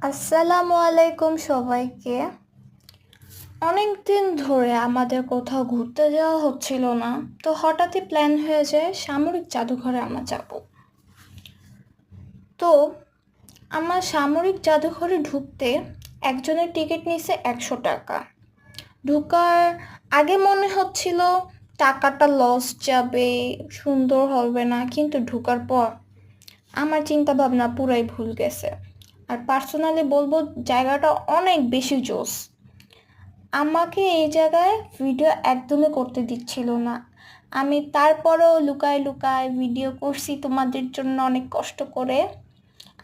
আসসালামু আলাইকুম সবাইকে। অনেক দিন ধরে আমাদের কোথাও ঘুরতে যাওয়া হচ্ছিল না, তো হঠাৎই প্ল্যান হয়ে যায় সামরিক জাদুঘরে আমরা যাব। তো আমার সামরিক জাদুঘরে ঢুকতে একজনের টিকিট নিছে 100 টাকা। ঢোকার আগে মনে হচ্ছিল টাকাটা লস যাবে, সুন্দর হবে না, কিন্তু ঢোকার পর আমার চিন্তা ভাবনা পুরাই ভুল গেছে। আর পার্সোনালি বলবো জায়গাটা অনেক বেশি জোস। আমাকে এই জায়গায় ভিডিও একদমই করতে দিচ্ছিল না। আমি তারপরেও লুকায় লুকায় ভিডিও করছি তোমাদের জন্য অনেক কষ্ট করে।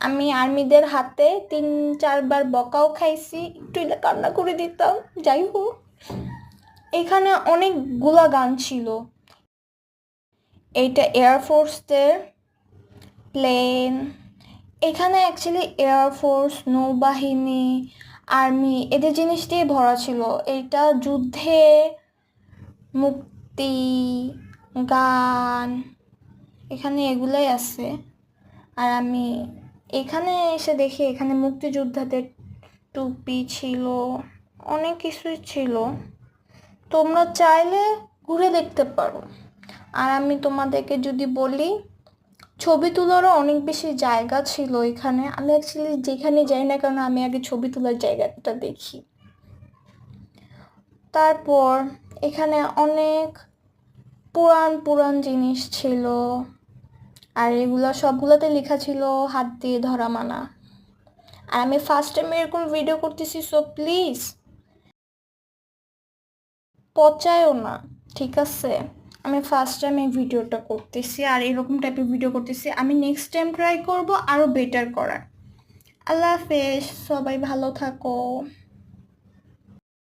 আমি আর্মিদের হাতে 3-4 বার বকাও খাইছি, একটু হইলে কান্না করে দিতাম। যাই হোক, এখানে অনেকগুলা গান ছিল। এইটা এয়ারফোর্সদের প্লেন। এখানে অ্যাকচুয়ালি এয়ারফোর্স, নৌবাহিনী, আর্মি এদের জিনিস দিয়ে ভরা ছিল। এটা যুদ্ধে, মুক্তি, গান, এখানে এগুলাই আছে। আর আমি এখানে এসে দেখি এখানে মুক্তিযোদ্ধাদের টুপি ছিল, অনেক কিছুই ছিল। তোমরা চাইলে ঘুরে দেখতে পারো। আর আমি তোমাদেরকে যদি বলি, ছবি তোলারও অনেক বেশি জায়গা ছিল এখানে। আমি অ্যাকচুয়ালি যেখানে যাই না কেন আমি আগে ছবি তোলার জায়গাটা দেখি। তারপর এখানে অনেক পুরান পুরান জিনিস ছিল, আর এগুলো সবগুলোতে লেখা ছিল হাত দিয়ে ধরা মানা। আর আমি ফার্স্ট টাইম এরকম ভিডিও করতেছি, সো প্লিজ পচায়ও না, ঠিক আছে? আমি ফার্স্ট টাইম এই ভিডিওটা করতেছি আর এরকম টাইপের ভিডিও করতেছি। আমি নেক্সট টাইম ট্রাই করব আরও বেটার করার। আল্লাহ হাফেজ, সবাই ভালো থাকো।